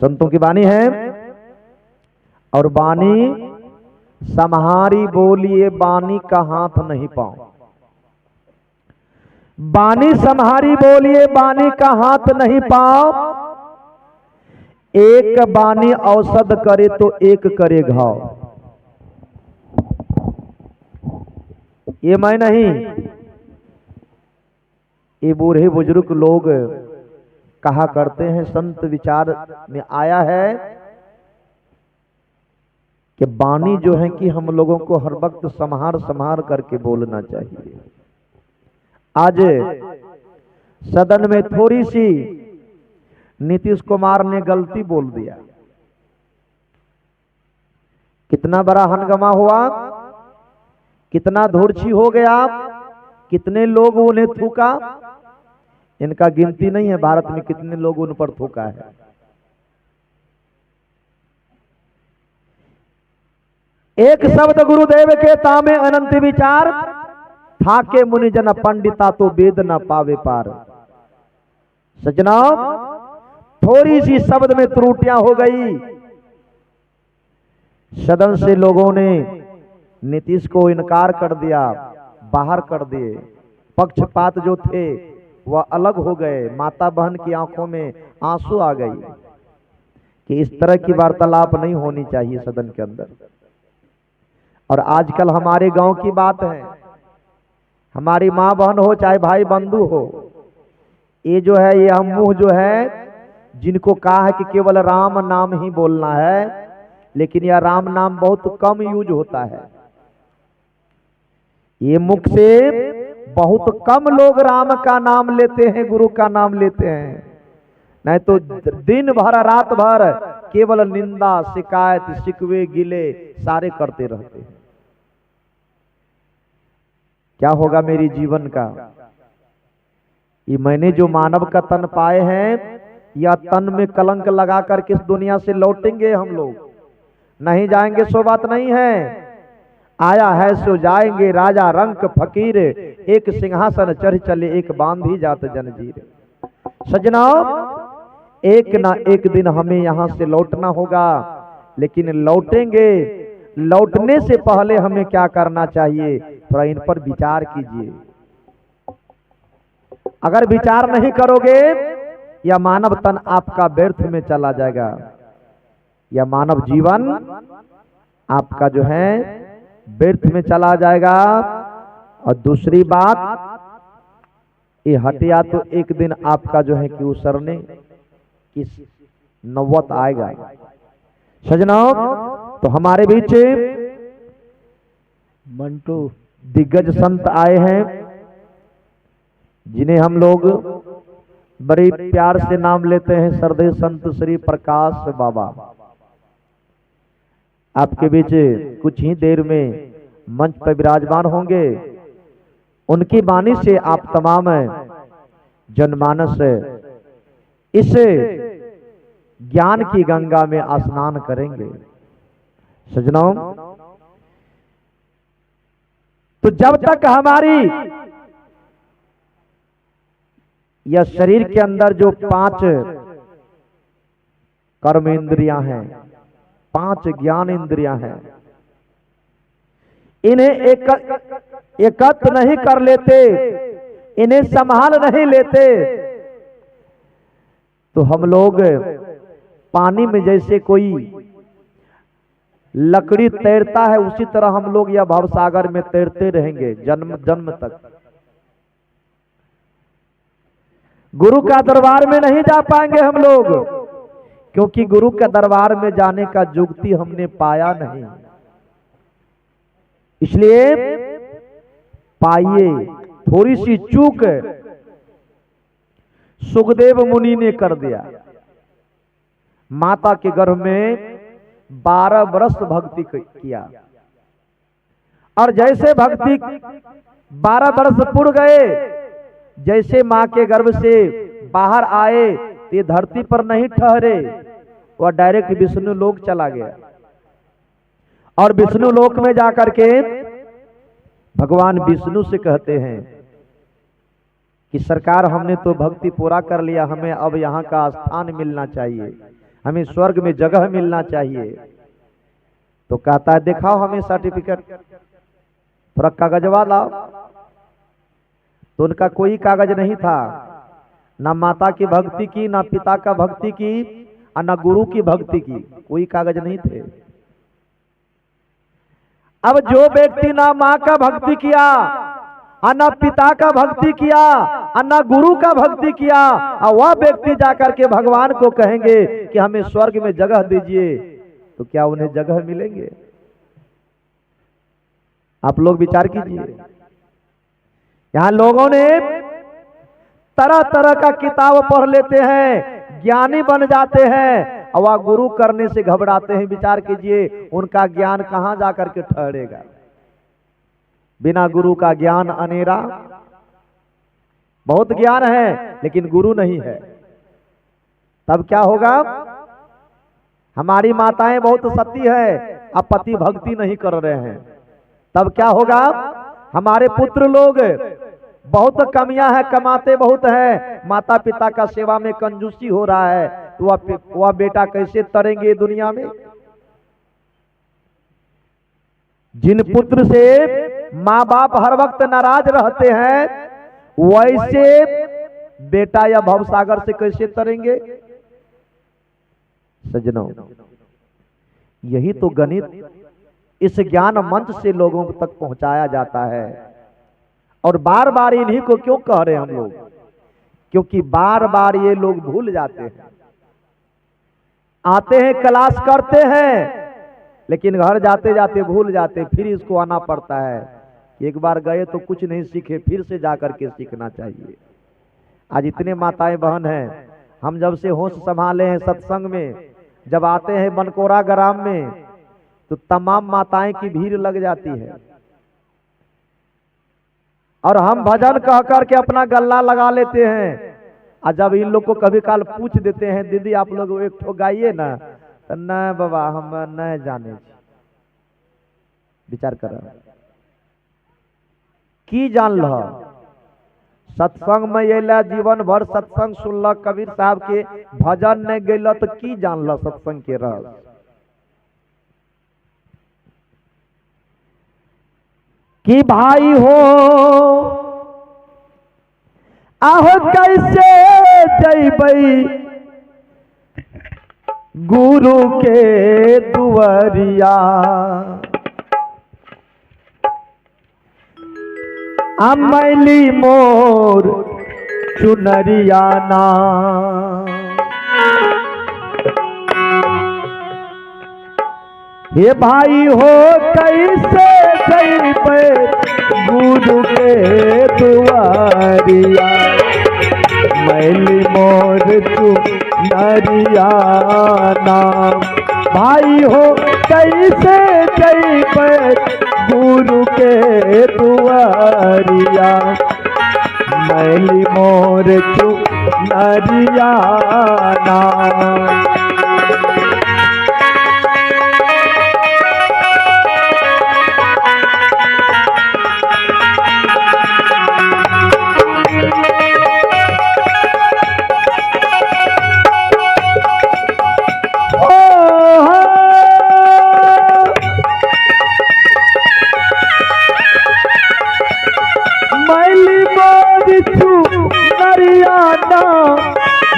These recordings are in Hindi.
संतों की वाणी है। और वाणी सम्हारी बोलिए, वाणी का हाथ नहीं पाओ। वाणी सम्हारी बोलिए, वाणी का हाथ नहीं पाओ। एक वाणी औषध करे तो एक करे घाव। ये मैं नहीं, ये बूढ़े बुजुर्ग लोग कहा करते हैं। संत विचार में आया है कि वाणी जो है कि हम लोगों को हर वक्त संभार संभार करके बोलना चाहिए। आज सदन में थोड़ी सी नीतीश कुमार ने गलती बोल दिया, कितना बड़ा हंगामा हुआ, कितना धूर्छी हो गया, कितने लोग उन्हें थूका। इनका गिनती नहीं है भारत में कितने लोग उन पर थूका है। एक शब्द गुरुदेव के तामे अनंत विचार, थाके मुनिजन पंडिता तो वेद न पावे पार। सजना, थोड़ी सी शब्द में त्रुटियां हो गई। सदन से लोगों ने नीतीश को इनकार कर दिया, बाहर कर दिए। पक्षपात जो थे वह अलग हो गए। माता बहन की आंखों में आंसू आ गई कि इस तरह की वार्तालाप नहीं होनी चाहिए सदन के अंदर। और आजकल हमारे गांव की बात है, हमारी माँ बहन हो चाहे भाई बंधु हो, ये जो है ये हम मुंह जो है जिनको कहा है कि केवल राम नाम ही बोलना है, लेकिन यह राम नाम बहुत कम यूज होता है। ये मुख से बहुत कम लोग राम का नाम लेते हैं, गुरु का नाम लेते हैं। नहीं तो दिन भर रात भर केवल निंदा शिकायत शिकवे गिले सारे करते रहते हैं। क्या होगा मेरी जीवन का? ये मैंने जो मानव का तन पाए हैं, या तन में कलंक लगा कर किस दुनिया से लौटेंगे हम लोग? नहीं जाएंगे सो बात नहीं है, आया है सो जाएंगे। राजा रंक फकीर, एक सिंहासन चढ़ चले, एक बांधी जात जंजीर। सजना, एक ना एक दिन हमें यहां से लौटना होगा, लेकिन लौटेंगे। लौटने से पहले हमें क्या करना चाहिए, थोड़ा इन पर विचार कीजिए। अगर विचार नहीं करोगे, यह मानव तन आपका व्यर्थ में चला जाएगा, यह मानव जीवन आपका जो है व्यर्थ में चला जाएगा। और दूसरी बात, ये हटिया तो एक दिन आपका जो है कि उसरने की नौबत आएगा। सजनाओ, तो हमारे बीच मंटू दिग्गज संत आए हैं, जिन्हें हम लोग बड़े प्यार से नाम लेते हैं, श्रद्धेय संत श्री प्रकाश बाबा। आपके बीच कुछ ही देर में मंच पर विराजमान होंगे। उनकी वाणी से आप तमाम जनमानस इस ज्ञान की गंगा में स्नान करेंगे। सजनों, तो जब तक हमारी यह शरीर के अंदर जो 5 कर्म इंद्रियां हैं, 5 ज्ञान इंद्रियां हैं, इन्हें एकत्र नहीं कर लेते, इन्हें संभाल नहीं लेते, तो हम लोग पानी में जैसे कोई लकड़ी तैरता है, उसी तरह हम लोग यह भवसागर में तैरते रहेंगे जन्म जन्म तक। गुरु का दरबार में नहीं जा पाएंगे हम लोग, क्योंकि गुरु के दरबार में जाने का जुक्ति हमने पाया नहीं। इसलिए पाइए, थोड़ी सी चूक सुखदेव मुनि ने कर दिया। माता के गर्भ में 12 वर्ष भक्ति किया, और जैसे भक्ति 12 वर्ष पूर्ण गए, जैसे मां के गर्भ से बाहर आए, ये धरती पर नहीं ठहरे, वह डायरेक्ट विष्णु लोक चला गया। और विष्णु लोक में जाकर के भगवान विष्णु से कहते हैं कि सरकार, हमने तो भक्ति पूरा कर लिया, हमें अब यहाँ का स्थान मिलना चाहिए। हमें स्वर्ग में जगह मिलना चाहिए। तो कहता है दिखाओ हमें सर्टिफिकेट, थोड़ा कागजवा लाओ। तो उनका कोई कागज नहीं था, ना माता की भक्ति की, ना पिता का भक्ति की, और ना गुरु की भक्ति की, कोई कागज नहीं थे। अब जो व्यक्ति ना माँ का भक्ति किया, और ना पिता का भक्ति किया, और ना गुरु का भक्ति किया, और वह व्यक्ति जाकर के भगवान को कहेंगे कि हमें स्वर्ग में जगह दीजिए, तो क्या उन्हें जगह मिलेंगे? आप लोग विचार कीजिए। यहां लोगों ने तरह तरह का किताब पढ़ लेते हैं, ज्ञानी बन जाते हैं, और वह गुरु करने से घबराते हैं। विचार कीजिए उनका ज्ञान कहां जाकर के ठहरेगा। बिना गुरु का ज्ञान अनेरा। बहुत ज्ञान है लेकिन गुरु नहीं है, तब क्या होगा? हमारी माताएं बहुत सती है, अब पति भक्ति नहीं कर रहे हैं, तब क्या होगा? हमारे पुत्र लोग बहुत कमियां है, कमाते बहुत है, माता पिता का सेवा में कंजूसी हो रहा है, तो वह बेटा कैसे तरेंगे दुनिया में? जिन पुत्र से माँ बाप हर वक्त नाराज रहते हैं, वैसे बेटा या भवसागर से कैसे तरेंगे? सज्जनों, यही तो गणित इस ज्ञान मंच से लोगों तक पहुंचाया जाता है। और बार बार इन्हीं को क्यों कह रहे हैं हम लोग? क्योंकि बार बार ये लोग भूल जाते हैं। आते हैं, क्लास करते हैं, लेकिन घर जाते जाते भूल जाते, फिर इसको आना पड़ता है। एक बार गए तो कुछ नहीं सीखे, फिर से जाकर के सीखना चाहिए। आज इतने माताएं बहन हैं, हम जब से होश संभाले हैं सत्संग में, जब आते हैं बनकोरा ग्राम में, तो तमाम माताएं की भीड़ लग जाती है। और हम भजन कह करके अपना गल्ला लगा लेते हैं, और जब इन लोग को कभी काल पूछ देते हैं, दीदी आप लोग एक ठो गाइए ना, तो न बाबा हम न जाने। विचार कर की जान लो सत्संग में अला, जीवन भर सत्संग सुनल, कबीर साहब के भजन नहीं गैल, तो की जान लो सत्संग के रस? कि भाई हो आहो कैसे जैबै गुरु के दुआरिया, मैली मोर चुनरिया ना। हे भाई हो कैसे जैबै गुरु के दुआरिया, मैली मोर चुनरिया ना। भाई हो कैसे जैबै गुरु के दुआरिया, मैली मोर चुनरिया ना।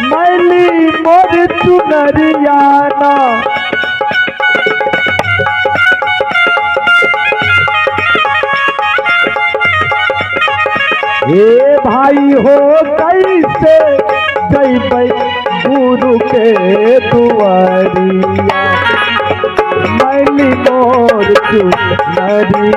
मैली मोर चुनरियाना, हे भाई हो कैसे जैबै गुरु के दुआरिया, मैली मोर चुनरियाना।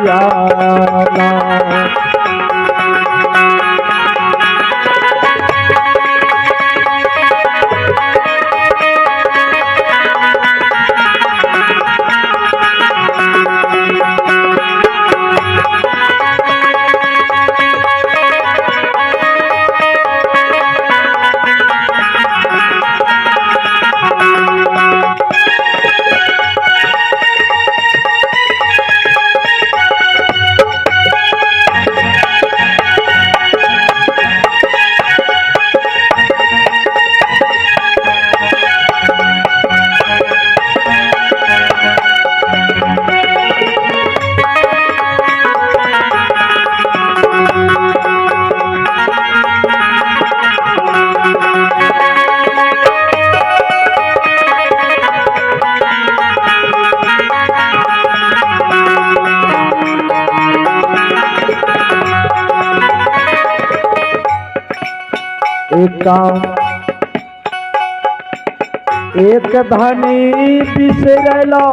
एक धनी बिसरलो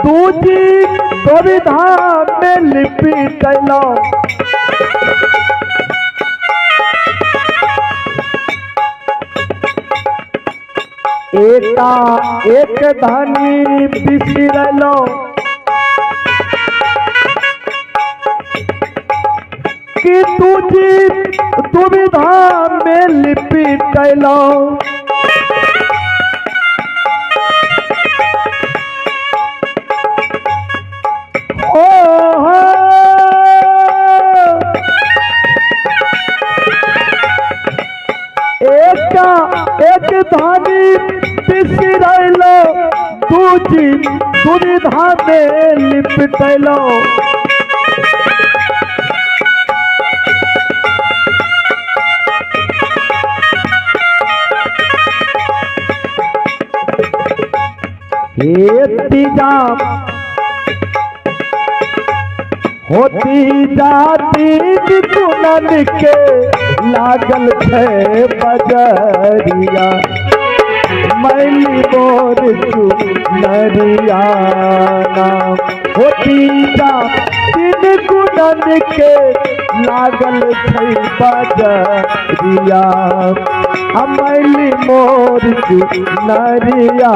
दूजी दुविधा में लिपटलो एक धनी बिसरलो कि तुझी दुविधा में लिपटलो एक धानी बिसरलो दूजी दुविधा में लिपटलो तीजा होती जाती दुल्हन के लागल है बजरिया मैली बोर चुनरिया होती जाती दुल्हन के लागल है बजरिया मैली मोर चुनरिया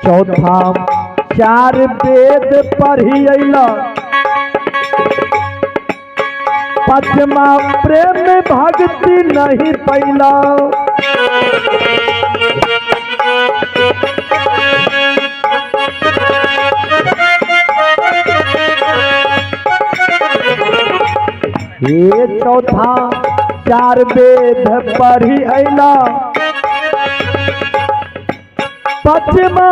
चौथा चार वेद पढ़ी अला पचमा प्रेम भक्ति नहीं पैला ये चौथा चार वेद पढ़ी अला पचमा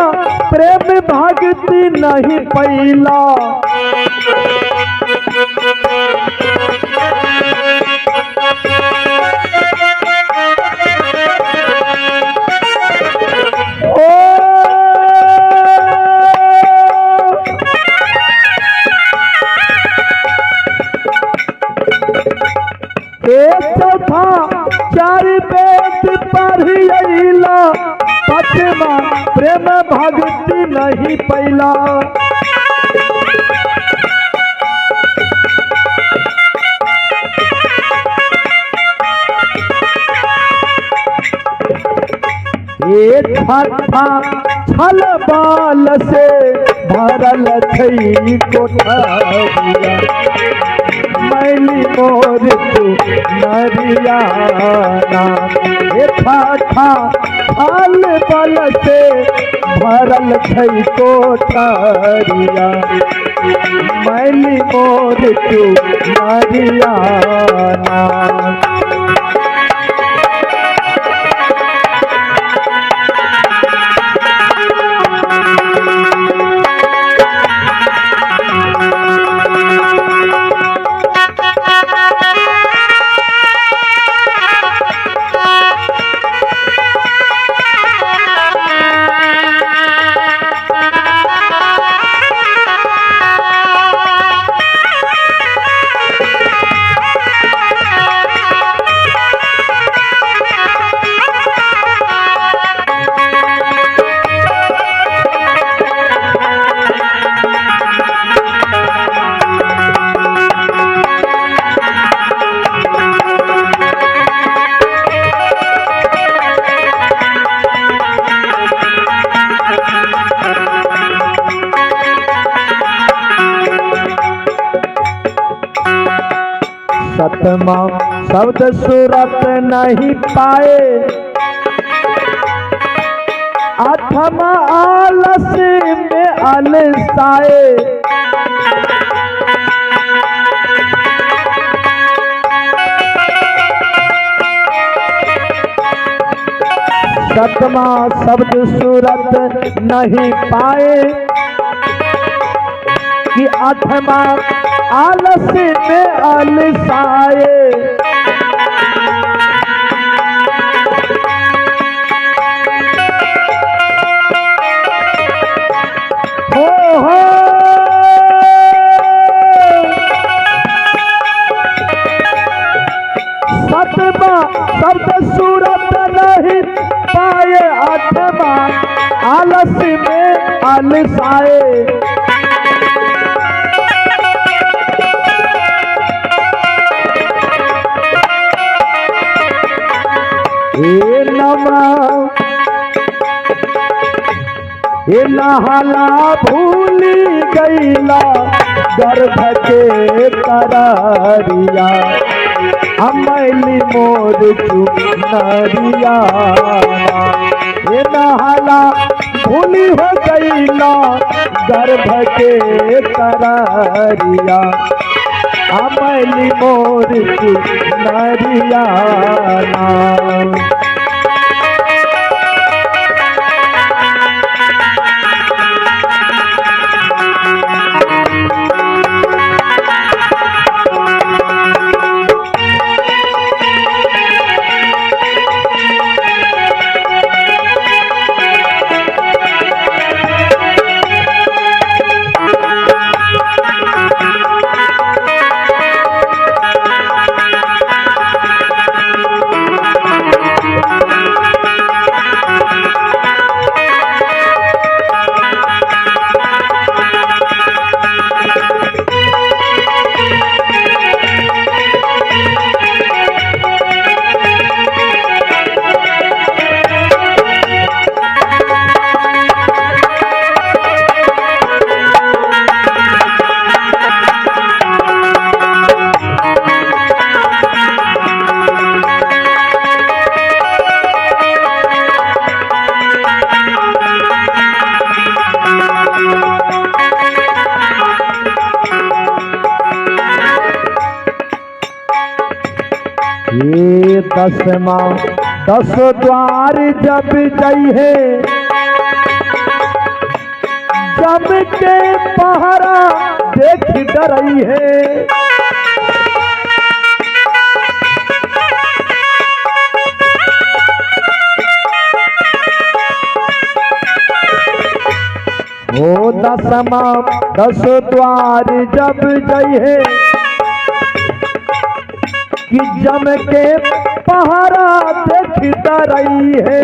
प्रेम भक्ति नहीं पैला चौथा चार वेद पढ़ी अला पचमा प्रेम भक्ति नहीं पैला ये छठा छल बाल से भरल थई कोठरिया मैली मोर चुनरिया ये छठा छल बाल से भरल थई कोठरिया मैली मोर चुनरिया सतमा शब्द सूरत नहीं पाए, आठमा आलस में अलसाए। सतमा शब्द सूरत नहीं पाए, कि आठमा आलस में अलसाए। हो सतमा शब्द सूरत नहीं पाए, आठमा आलस में अलसाए। हे नमा हे नहाला भूली गईला गर्भ के करारिया, अमली मोर चुनरिया। हे नहाला भूली हो गईला गर्भ के करारिया, अमली मोर चुनरिया। ये दसमा 10 द्वार जब जइहे, जम के पहरा देख डरई है। ओ दसमा 10 द्वार जब जइहे, कि जम के पहरा देख डरई है।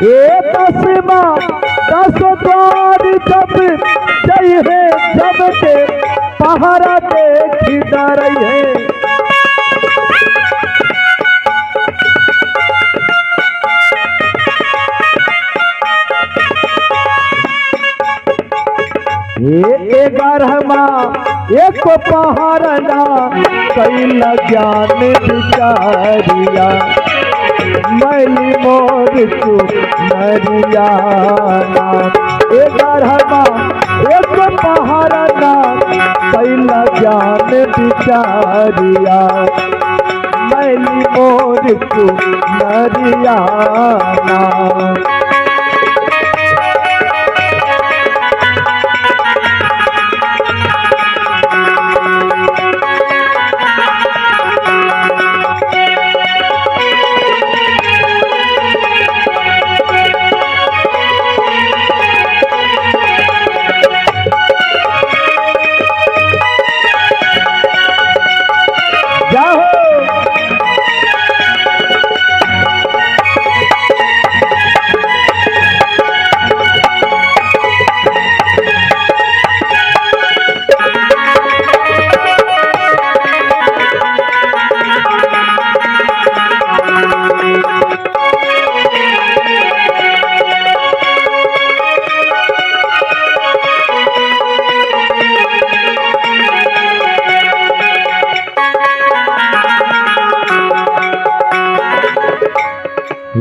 ये दसमा 10 द्वार जब जइहे, जब के पहरा देखी डरई है। ये 11मा एक पहरना कैल ज्ञान विचारिया, मैली मोर चुनरिया। 11मा एक पहरना कैल ज्ञान विचारिया, मैली मोर चुनरिया।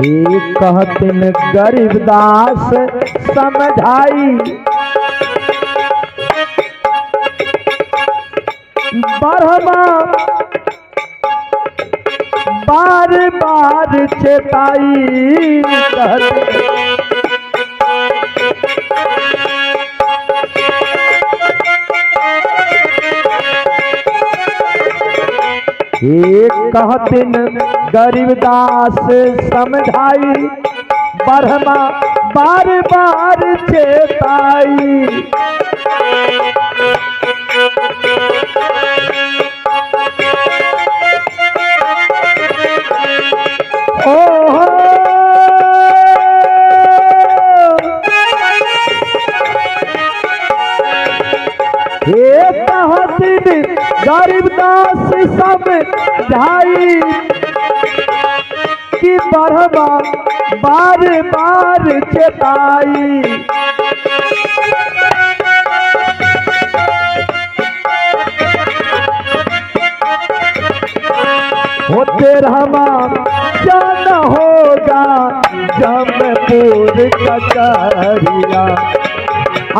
एक कहतिन गरीबदास समझाई, ब्रह्मा बार बार चेताई, एक कहतिन गरीबदास समझाई, ब्रह्मा बार बार चेताई। ओहो हे कहतिन गरीबदास समझाई कि ब्रह्मा बार बार चेताई। हो तेरहमा जाना होगा जमपुर कचहरिया,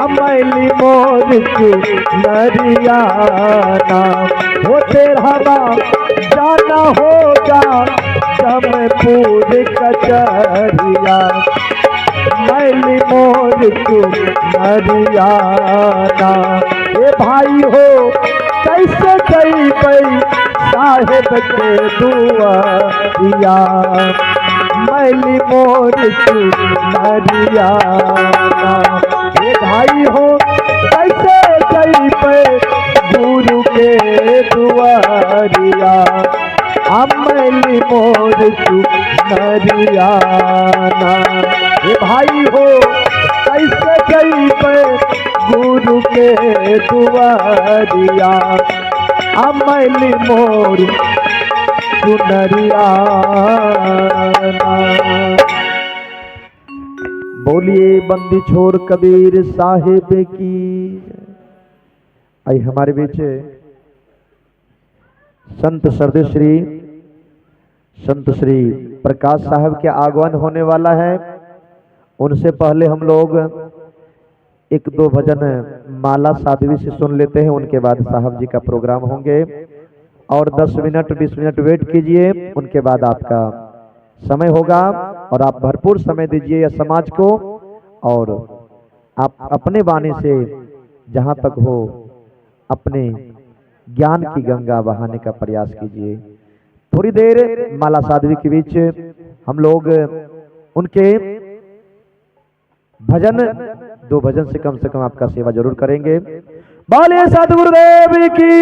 अमैली मोर की नरियाना। हो तेरहमा जाना होगा जमपुर कचहरिया, मैली मोर की नरियाना। ए भाई हो कैसे जइबै साहेब के दुआरिया, मैली मोर की नरियाना। ए भाई हो कैसे जइबै गुरु के दुआरिया, मैली मोर की नरियाना। ए भाई हो कैसे जइबै गुरु के दुआरिया, मैली मोर सुनरियाना। बोलिए बंदी छोड़ कबीर साहिब की। आई हमारे बीच संत सर्वश्री संत श्री प्रकाश साहब के आगमन होने वाला है। उनसे पहले हम लोग एक दो भजन माला साध्वी से सुन लेते हैं, उनके बाद साहब जी का प्रोग्राम होंगे। और 10 मिनट 20 मिनट वेट कीजिए, उनके बाद आपका समय होगा और आप भरपूर समय दीजिए या समाज को, और आप अपने वाणी से जहां तक हो अपने ज्ञान की गंगा बहाने का प्रयास कीजिए। थोड़ी देर माला साध्वी के बीच हम लोग उनके भजन, 2 भजन से कम आपका सेवा जरूर करेंगे। बोलिए सतगुरुदेव की।